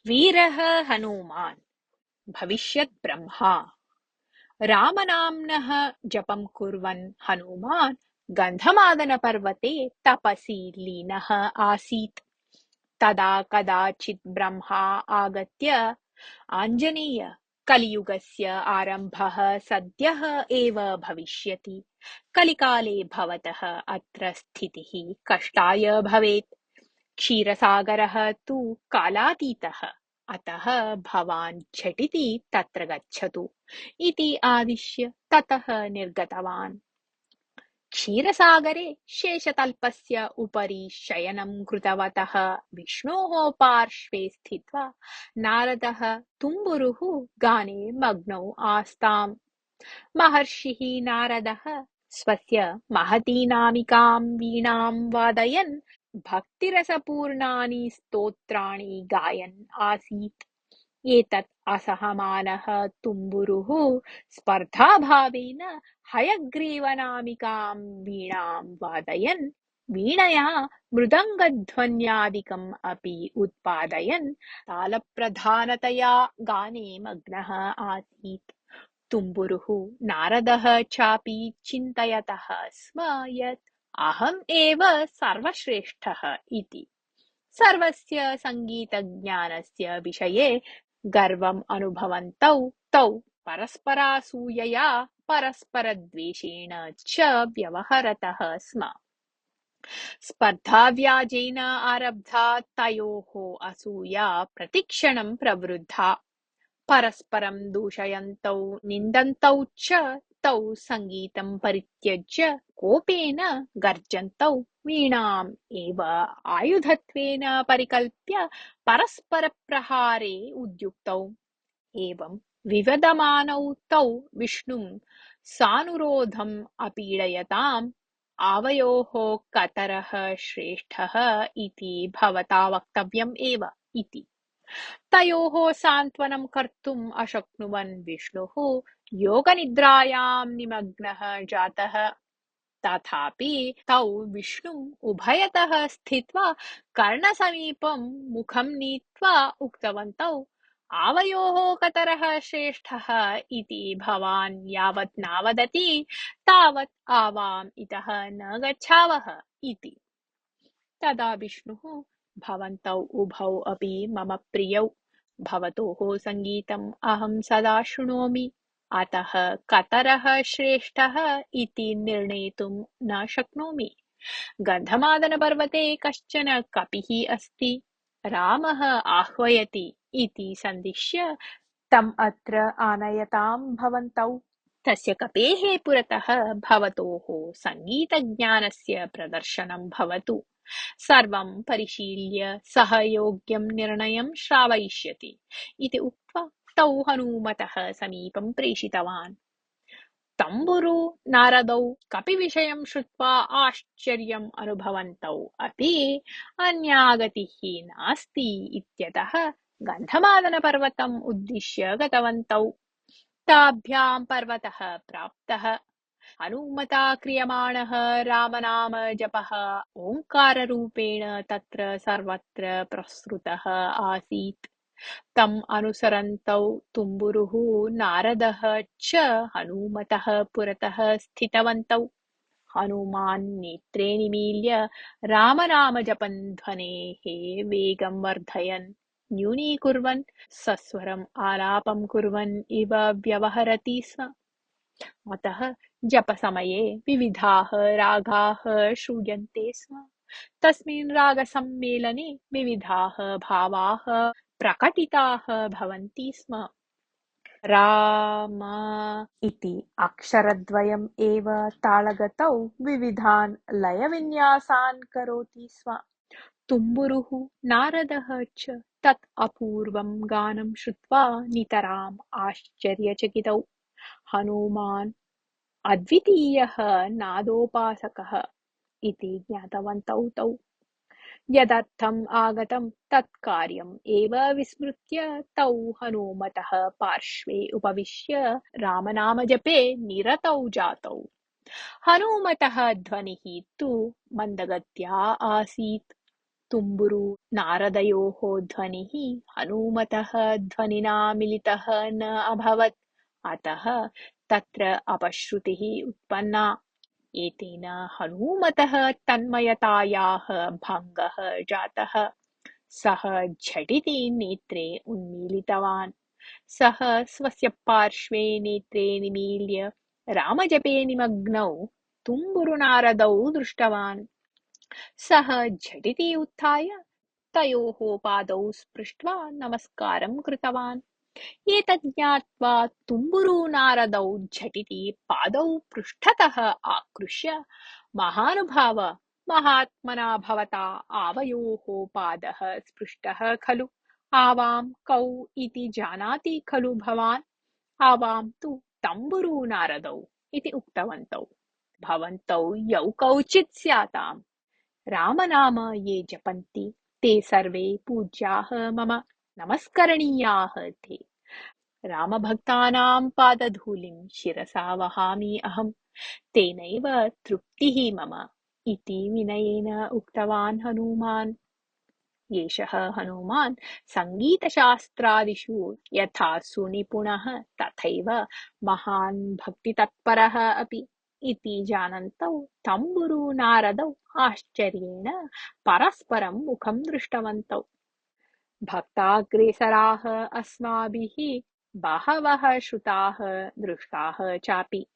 वीरः हनूमान् भविष्यत् ब्रह्मा। रामनाम्नः जपं कुर्वन् हनूमान् गन्धमादनपर्वते तपसि लीनः आसीत्। तदा कदाचित् ब्रह्मा आगत्य आञ्जनेय, कलियुगस्य आरम्भः सद्यः एव भविष्यति। कलिकाले भवतः अत्र स्थितिः कष्टाय भवेत्। क्षीरसागरः तु कालातीतः, अतः भवान् झटिति तत्र गच्छतु इति आदिश्य ततः निर्गतवान्। क्षीरसागरे शेषतल्पस्य उपरि शयनं कृतवतः विष्णोः पार्श्वे स्थित्वा नारदः तुम्बुरुः गाने मग्नौ आस्ताम्। महर्षिः नारदः स्वस्य महतीनामिकां वीणां वादयन् भक्तिरसपूर्णानि स्तोत्राणि गायन् आसीत्। एतत् असहमानः तुम्बुरुः स्पर्धाभावेन हयग्रीवनामिकां वीणां वादयन् वीणया मृदङ्गध्वन्यादिकम् अपि उत्पादयन् तालप्रधानतया गाने मग्नः आसीत्। तुम्बुरुः नारदः चापि चिन्तयतः स्म यत् अहम् एव सर्वश्रेष्ठः इति। सर्वस्य सङ्गीतज्ञानस्य विषये गर्वम् अनुभवन्तौ तौ परस्परासूयया परस्परद्वेषेण च व्यवहरतः स्म। स्पर्धाव्याजेन आरब्धा तयोः असूया प्रतिक्षणं प्रवृद्धा। परस्परं दूषयन्तौ निन्दन्तौ च तौ सङ्गीतं परित्यज्य कोपेन गर्जन्तौ वीणाम् एव आयुधत्वेन परिकल्प्य परस्परप्रहारे उद्युक्तौ। एवं विवदमानौ तौ विष्णुं सानुरोधम् अपीडयताम्। आवयोः कतरः श्रेष्ठः इति भवता वक्तव्यम् एव इति। तयोः सान्त्वनं कर्तुम् अशक्नुवन् विष्णुः योगनिद्रायां निमग्नः जातः। तथापि तौ विष्णुम् उभयतः स्थित्वा कर्णसमीपं मुखं नीत्वा उक्तवन्तौ, आवयोः कतरः श्रेष्ठः इति भवान् यावत् नावदति तावत् आवाम् इतः न गच्छावः इति। तदा विष्णुः, भवन्तौ उभौ अपि मम प्रियौ, भवतोः सङ्गीतम् अहं सदा शृणोमि, अतः कतरः श्रेष्ठः इति निर्णेतुं न शक्नोमि। गन्धमादनपर्वते कश्चन कपिः अस्ति, रामः आह्वयति इति सन्दिश्य तम् अत्र आनयतां भवन्तौ। तस्य कपेः पुरतः भवतोः सङ्गीतज्ञानस्य प्रदर्शनं भवतु। सर्वं परिशील्य सः योग्यं निर्णयं श्रावयिष्यति इति उक्त्वा तौ हनूमतः समीपं प्रेषितवान्। तम्बुरु नारदौ कपिविषयं श्रुत्वा आश्चर्यम् अनुभवन्तौ अपि अन्या गतिः नास्ति इत्यतः गन्धमादनपर्वतम् उद्दिश्य गतवन्तौ। ताभ्यां पर्वतः प्राप्तः। हनुमता क्रियमाणः रामनाम जपः ओङ्काररूपेण तत्र सर्वत्र प्रसृतः आसीत्। तम् अनुसरन्तौ तुम्बुरुः नारदः च हनूमतः पुरतः स्थितवन्तौ। हनुमान् नेत्रे निमील्य रामनामजपं ध्वनेः वेगं वर्धयन् न्यूनीकुर्वन् सस्वरम् आलापं कुर्वन् इव व्यवहरति स्म। अतः जपसमये विविधाः रागाः श्रूयन्ते स्म। तस्मिन् रागसम्मेलने विविधाः भावाः प्रकटिताः भवन्ति स्म। राम इति अक्षरद्वयम् एव ताळगतौ विविधान् लयविन्यासान् करोति स्म। तुम्बुरुः नारदः च तत् अपूर्वं गानं श्रुत्वा नितराम् आश्चर्यचकितौ। हनुमान् अद्वितीयः नादोपासकः इति ज्ञातवन्तौ तौ। यदर्थम् आगतं तत् कार्यम् एव विस्मृत्य तौ हनूमतः पार्श्वे उपविश्य रामनामजपे निरतौ जातौ। हनूमतः ध्वनिः तु मन्दगत्या आसीत्। तुम्बुरु नारदयोः ध्वनिः हनूमतः ध्वनिना मिलितः न अभवत्, अतः तत्र अपश्रुतिः उत्पन्ना। एतेन हनूमतः तन्मयतायाः भङ्गः जातः। सः झटिति नेत्रे उन्मीलितवान्। सः स्वस्य पार्श्वे नेत्रे निमील्य रामजपे निमग्नौ तुम्बुरुनारदौ दृष्टवान्। सः झटिति उत्थाय तयोः पादौ स्पृष्ट्वा नमस्कारं कृतवान्। एतत् ज्ञात्वा तुम्बुरू नारदौ झटिति पादौ पृष्ठतः आकृष्य, महानुभाव, महात्मना भवता आवयोः पादः स्पृष्टः खलु? आवां कौ इति जानाति खलु भवान्? आवां तु तम्बुरू नारदौ इति उक्तवन्तौ। भवन्तौ यौ कौचित् स्याताम्। रामनाम ये जपन्ति ते सर्वे पूज्याः मम, नमस्करणीयाः ते। रामभक्तानां पादधूलिं शिरसा वहामि अहम्, तेनैव तृप्तिः मम इति विनयेन उक्तवान् हनुमान्। एषः हनुमान् सङ्गीतशास्त्रादिषु यथा सुनिपुणः तथैव महान् भक्तितत्परः अपि इति जानन्तौ तम्बुरू नारदौ आश्चर्येण परस्परं मुखं दृष्टवन्तौ। भक्ताग्रेसराः अस्माभिः बहवः श्रुताः दृष्टाः चापि,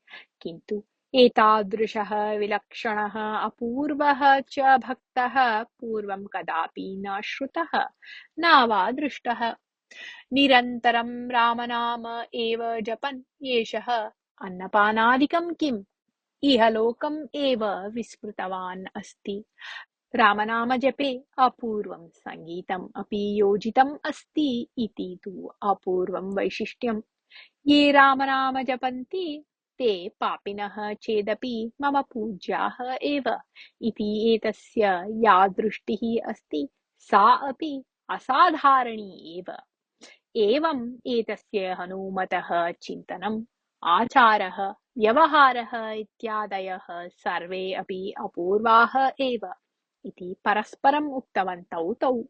किन्तु एतादृशः विलक्षणः अपूर्वः च भक्तः पूर्वं कदापि न श्रुतः न वा दृष्टः। निरन्तरं रामनाम एव जपन् एषः अन्नपानादिकं किम् इहलोकम् एव विस्मृतवान् अस्ति। रामनामजपे अपूर्वं सङ्गीतम् अपि योजितम् अस्ति इति तु अपूर्वं वैशिष्ट्यम्। ये रामनाम जपन्ति ते पापिनः चेदपि मम पूज्याः एव इति एतस्य या दृष्टिः अस्ति सा अपि असाधारणी एव। एवम् एतस्य हनूमतः चिन्तनम्, आचारः, व्यवहारः इत्यादयः सर्वे अपि अपूर्वाः एव इति परस्परम् उक्तवन्तौ तौ।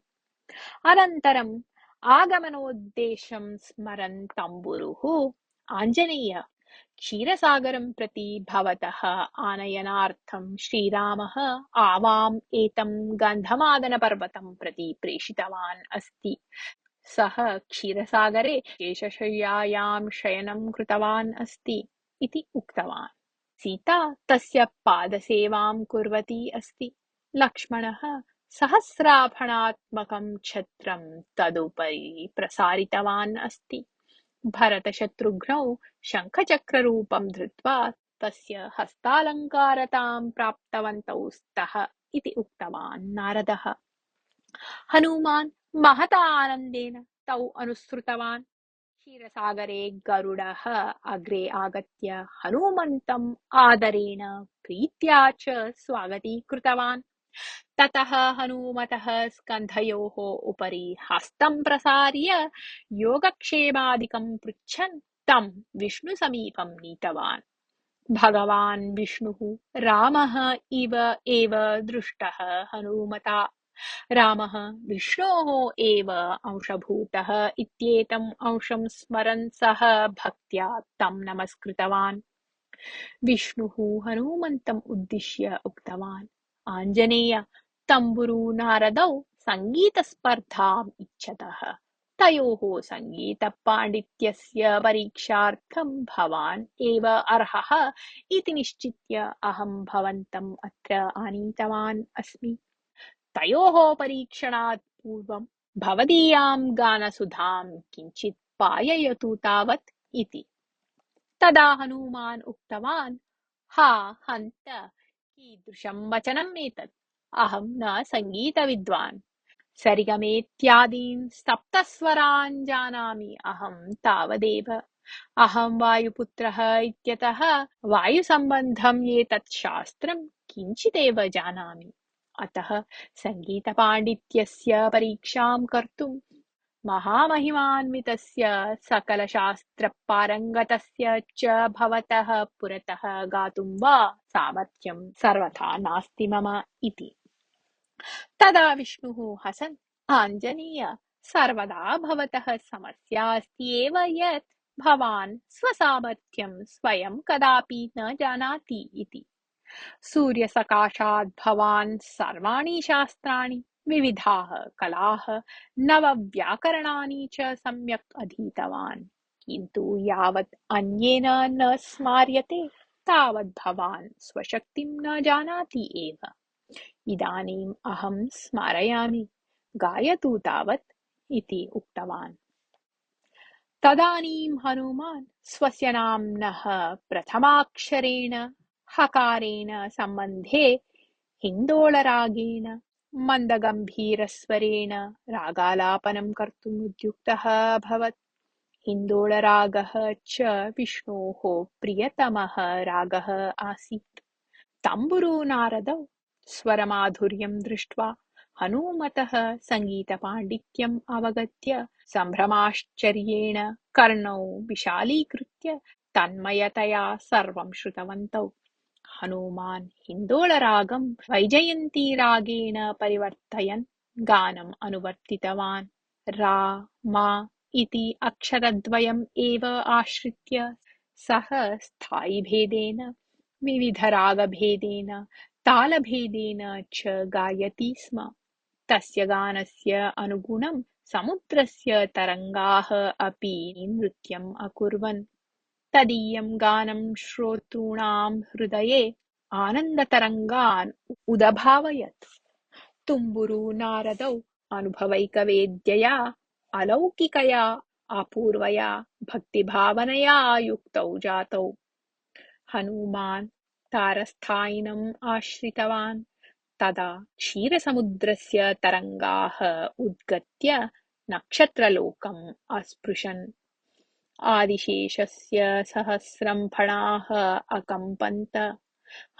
अनन्तरम् आगमनोद्देशं स्मरन् तम्बुरुः, आञ्जनेय, क्षीरसागरं प्रति भवतः आनयनार्थं श्रीरामः आवाम् एतं गन्धमादनपर्वतं प्रति प्रेषितवान् अस्ति। सः क्षीरसागरे शेषशय्यायां शयनं कृतवान् अस्ति इति उक्तवान्। सीता तस्य पादसेवां कुर्वती अस्ति। लक्ष्मणः सहस्राभणात्मकं छत्रं तदुपरि प्रसारितवान् अस्ति। भरतशत्रुघ्नौ शङ्खचक्ररूपं धृत्वा तस्य हस्तालङ्कारतां प्राप्तवन्तौ स्तः इति उक्तवान् नारदः। हनुमान् महता आनन्देन तौ अनुसृतवान्। क्षीरसागरे गरुडः अग्रे आगत्य हनुमन्तम् आदरेण प्रीत्या च स्वागतीकृतवान्। ततः हनूमतः स्कन्धयोः उपरि हस्तं प्रसार्य योगक्षेमादिकं पृच्छन् तं विष्णुसमीपं नीतवान्। भगवान् विष्णुः रामः इव एव दृष्टः हनूमता। रामः विष्णोः एव अंशभूतः इत्येतम् अंशं स्मरन् सः भक्त्या तं नमस्कृतवान्। विष्णुः हनूमन्तम् उद्दिश्य उक्तवान्, आञ्जनेय, तम्बुरू नारदौ सङ्गीतस्पर्धाम् इच्छतः। तयोः सङ्गीतपाण्डित्यस्य परीक्षार्थं भवान् एव अर्हः इति निश्चित्य अहं भवन्तम् अत्र आनीतवान् अस्मि। तयोः परीक्षणात् पूर्वं भवदीयां गानसुधां किञ्चित् पाययतु तावत् इति। तदा हनूमान् उक्तवान्, हा हन्त, कीदृशं वचनम् एतत्? अहं न सङ्गीतविद्वान्। सरिगमेत्यादीन् सप्तस्वरान् जानामि अहं तावदेव। अहं वायुपुत्रः इत्यतः वायुसम्बन्धं एतत् शास्त्रं किञ्चिदेव जानामि। अतः सङ्गीतपाण्डित्यस्य परीक्षां कर्तुं महामहिमान्वितस्य सकलशास्त्रपारङ्गतस्य च भवतः पुरतः गातुं वा सामर्थ्यं सर्वथा नास्ति मम इति। तदा विष्णुः हसन् आञ्जनेय सर्वदा भवतः समस्या अस्ति एव यत् भवान् स्वसामर्थ्यं स्वयं कदापि न जानाति इति। सूर्यसकाशात् भवान् सर्वाणि शास्त्राणि विविधाः कलाः नवव्याकरणानि च सम्यक् अधीतवान्, किन्तु यावत् अन्येन न स्मार्यते तावत् भवान् स्वशक्तिं न जानाति एव। इदानीम् अहं स्मारयामि, गायतु तावत् इति उक्तवान्। तदानीं हनुमान् स्वस्य नाम्नः प्रथमाक्षरेण हकारेण सम्बन्धे हिन्दोळरागेण मन्दगम्भीरस्वरेण रागालापनं कर्तुम् उद्युक्तः अभवत्। हिन्दोळरागः च विष्णोः प्रियतमः रागः आसीत्। तम्बुरू नारदौ स्वरमाधुर्यं दृष्ट्वा हनूमतः सङ्गीतपाण्डित्यम् अवगत्य सम्भ्रमाश्चर्येण कर्णौ विशालीकृत्य तन्मयतया सर्वं श्रुतवन्तौ। हनुमान् हिन्दोळरागं वैजयन्तीरागेण परिवर्तयन् गानम् अनुवर्तितवान्। रा मा इति अक्षरद्वयम् एव आश्रित्य सः स्थायिभेदेन विविधरागभेदेन तालभेदेन च गायति स्म। तस्य गानस्य अनुगुणं समुद्रस्य तरङ्गाः अपि नृत्यम् अकुर्वन्। तदीयं गानं श्रोतॄणां हृदये आनन्दतरङ्गान् उदभावयत्। तुम्बुरू नारदौ अनुभवैकवेद्यया अलौकिकया अपूर्वया भक्तिभावनया युक्तौ जातौ। हनुमान् तारस्थायिनम् आश्रितवान्। तदा क्षीरसमुद्रस्य तरङ्गाः उद्गत्य नक्षत्रलोकम् अस्पृशन्। आदिशेषस्य सहस्रं फणाः अकम्पन्त।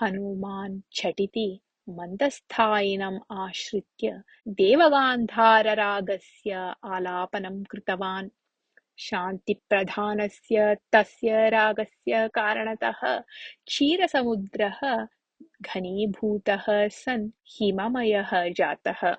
हनुमान् झटिति मन्दस्थायिनम् आश्रित्य देवगान्धाररागस्य आलापनं कृतवान्। शान्तिप्रधानस्य तस्य रागस्य कारणतः क्षीरसमुद्रः घनीभूतः सन् हिममयः जातः।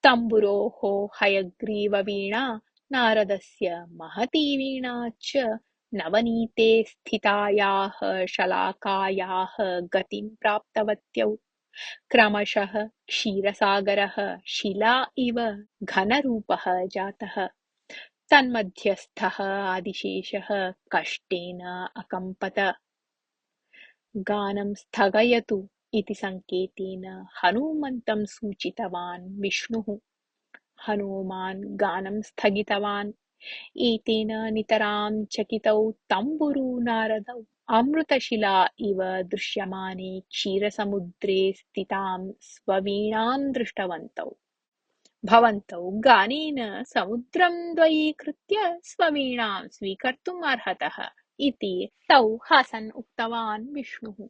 तम्बुरोः हयग्रीववीणा नारदस्य महती वीणा च नवनीते स्थितायाः शलाकायाः गतिं प्राप्तवत्यौ। क्रमशः क्षीरसागरः शिला इव घनरूपः जातः। तन्मध्यस्थः आदिशेषः कष्टेन अकम्पत। गानं स्थगयतु इति सङ्केतेन हनूमन्तं सूचितवान् विष्णुः। हनूमान् गानं स्थगितवान्। एतेन नितरां चकितौ तम्बुरू नारदौ अमृतशिला इव दृश्यमाने क्षीरसमुद्रे स्थितां स्ववीणां दृष्टवन्तौ। भवन्तौ गानेन समुद्रं द्वयीकृत्य स्ववीणां स्वीकर्तुम् अर्हतः इति तौ हसन् उक्तवान् विष्णुः।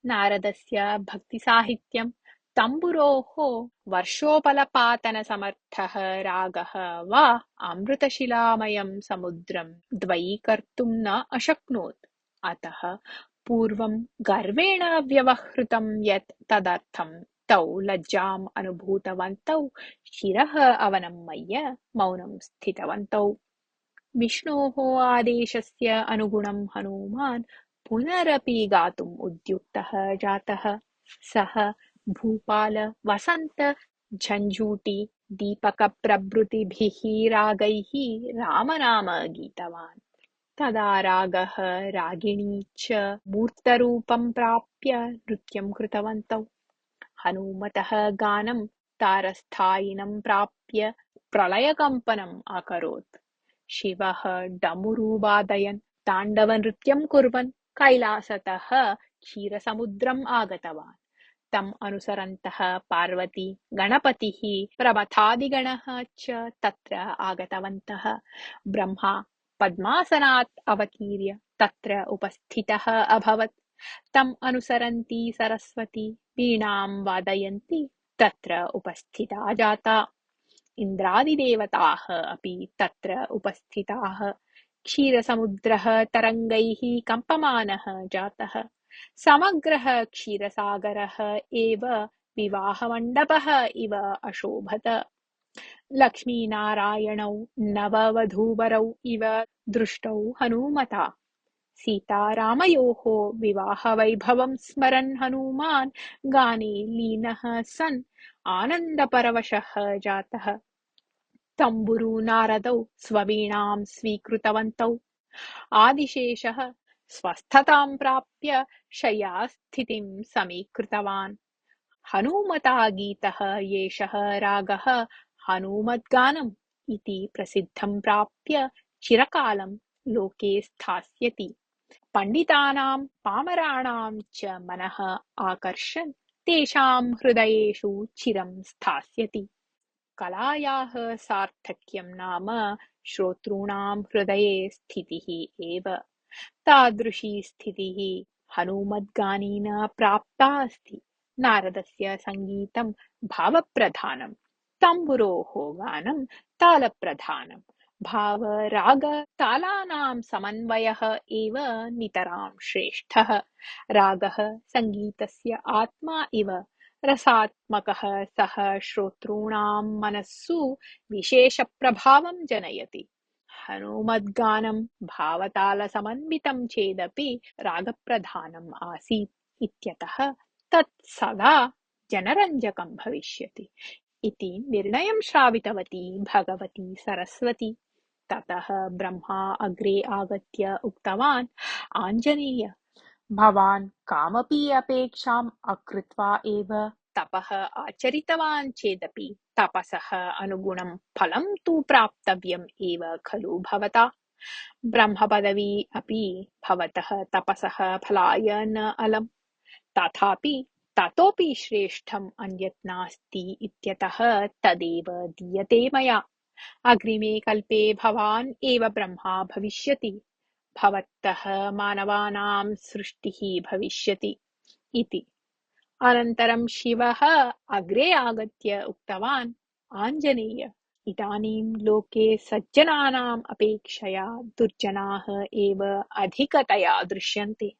नारदस्य भक्तिसाहित्यं तम्बुरोः वर्षोपलपातनसमर्थः रागः वा अमृतशिलामयं समुद्रं द्वयीकर्तुं न अशक्नोत्। अतः पूर्वं गर्वेण व्यवहृतं यत् तदर्थं तौ लज्जाम् अनुभूतवन्तौ शिरः अवनमय्य मौनं स्थितवन्तौ। विष्णोः आदेशस्य अनुगुणं हनूमान् पुनरपि गातुम् उद्युक्तः जातः। सः भूपाल वसन्त झञ्झूटी दीपकप्रभृतिभिः रागैः रामनाम गीतवान्। तदा रागः रागिणी च मूर्तरूपं प्राप्य नृत्यं कृतवन्तौ। हनूमतः गानं तारस्थायिनं प्राप्य प्रलयकम्पनम् अकरोत्। शिवः डमरू वादयन् ताण्डवनृत्यं कुर्वन् कैलासतः क्षीरसमुद्रम् आगतवान्। तम् अनुसरन्तः पार्वती गणपतिः प्रमथादिगणः च तत्र आगतवन्तः। ब्रह्मा पद्मासनात् अवतीर्य तत्र उपस्थितः अभवत्। तम् अनुसरन्ती सरस्वती वीणां वादयन्ती तत्र उपस्थिता जाता। इन्द्रादिदेवताः अपि तत्र उपस्थिताः। क्षीरसमुद्रः तरङ्गैः कम्पमानः जातः। समग्रः क्षीरसागरः एव विवाहमण्डपः इव अशोभत। लक्ष्मीनारायणौ नववधूवरौ इव दृष्टौ हनूमता। सीतारामयोः विवाहवैभवं स्मरन् हनूमान् गाने लीनः सन् आनन्दपरवशः जातः। तम्बुरू नारदौ स्ववीणां स्वीकृतवन्तौ। आदिशेषः स्वस्थतां प्राप्य शय्यास्थितिं समीकृतवान्। हनूमता गीतः एषः रागः हनूमद्गानम् इति प्रसिद्धं प्राप्य चिरकालं लोके स्थास्यति। पण्डितानां पामराणां च मनः आकर्षन् तेषां हृदयेषु चिरं स्थास्यति। कलायाः सार्थक्यं नाम श्रोतॄणां हृदये स्थितिः एव। तादृशी स्थितिः हनूमद्गानेन प्राप्ता अस्ति। नारदस्य सङ्गीतं भावप्रधानं, तम्बुरोः गानं तालप्रधानं। भाव-राग-तालानां समन्वयः एव नितरां श्रेष्ठः। रागः सङ्गीतस्य आत्मा इव रसात्मकः, सः श्रोतॄणां मनस्सु विशेषप्रभावं जनयति। हनूमद्गानं भावतालसमन्वितं चेदपि रागप्रधानम् आसीत् इत्यतः तत् सदा जनरञ्जकं भविष्यति इति निर्णयं श्रावितवती भगवती सरस्वती। ततः ब्रह्मा अग्रे आगत्य उक्तवान्, आञ्जनेय, भवान् कामपि अपेक्षाम् अकृत्वा एव तपः आचरितवान् चेदपि तपसः अनुगुणं फलं तु प्राप्तव्यम् एव खलु भवता। ब्रह्मपदवी अपि भवतः तपसः फलाय न अलम्। तथापि ततोपि श्रेष्ठम् अन्यत् नास्ति इत्यतः तदेव दीयते मया। अग्रिमे कल्पे भवान् एव ब्रह्मा भविष्यति। भवतः मानवानां सृष्टिः भविष्यति इति। अनन्तरं शिवः अग्रे आगत्य उक्तवान्, आञ्जनेय, इदानीं लोके सज्जनानाम् अपेक्षया दुर्जनाः एव अधिकतया दृश्यन्ते।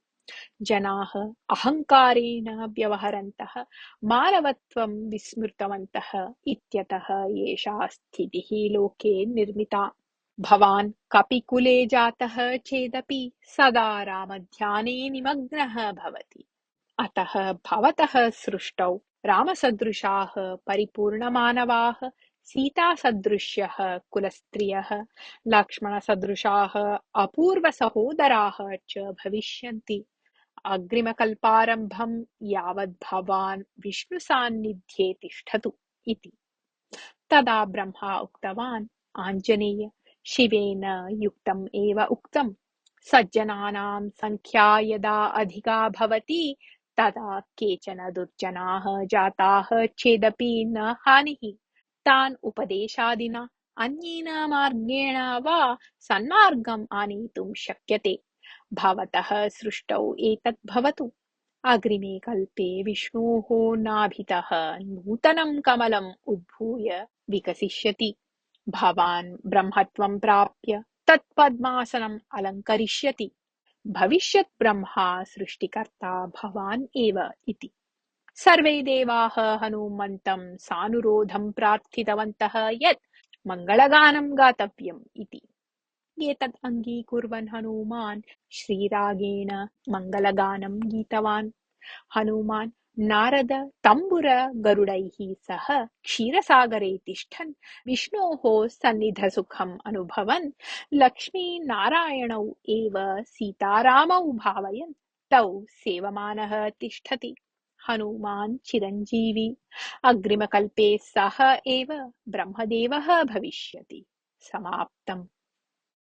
जनाः अहङ्कारेण व्यवहरन्तः, मानवत्वं विस्मृतवन्तः इत्यतः एषा स्थितिः लोके निर्मिता। भवान् कपिकुले जातः चेदपि सदा रामध्याने निमग्नः भवति। अतः भवतः सृष्टौ रामसदृशाः परिपूर्णमानवाः, सीतासदृश्यः कुलस्त्रियः, लक्ष्मणसदृशाः अपूर्वसहोदराः च भविष्यन्ति। अग्रिमकल्पारम्भं यावत् भवान् विष्णुसान्निध्ये तिष्ठतु इति। तदा ब्रह्मा उक्तवान्, आञ्जनेय, शिवेन युक्तम् एव उक्तम्। सज्जनानां संख्या यदा अधिका भवति तदा केचन दुर्जनाः जाताः चेदपि न हानिः। तान् उपदेशादिना अन्येन मार्गेण वा सन्मार्गम् आनेतुं शक्यते। भवतः सृष्टौ एतत् भवतु। अग्रिमे कल्पे विष्णोः नाभितः नूतनं कमलम् उद्भूय विकसिष्यति। भवान् ब्रह्मत्वं प्राप्य तत्पद्मासनम् अलङ्करिष्यति। भविष्यत् ब्रह्मा सृष्टिकर्ता भवान् एव इति। सर्वे देवाः हनूमन्तं सानुरोधं प्रार्थितवन्तः यत् मङ्गलगानं गातव्यम् इति। एतत् अङ्गीकुर्वन् हनूमान् श्रीरागेण मङ्गलगानं गीतवान्। हनूमान् नारद तम्बुर गरुडैः सह क्षीरसागरे तिष्ठन् विष्णोः सन्निधसुखम् अनुभवन् लक्ष्मीनारायणौ एव सीतारामौ भावयन् तौ सेवमानः तिष्ठति। हनूमान् चिरञ्जीवी। अग्रिमकल्पे सः एव ब्रह्मदेवः भविष्यति। समाप्तम्।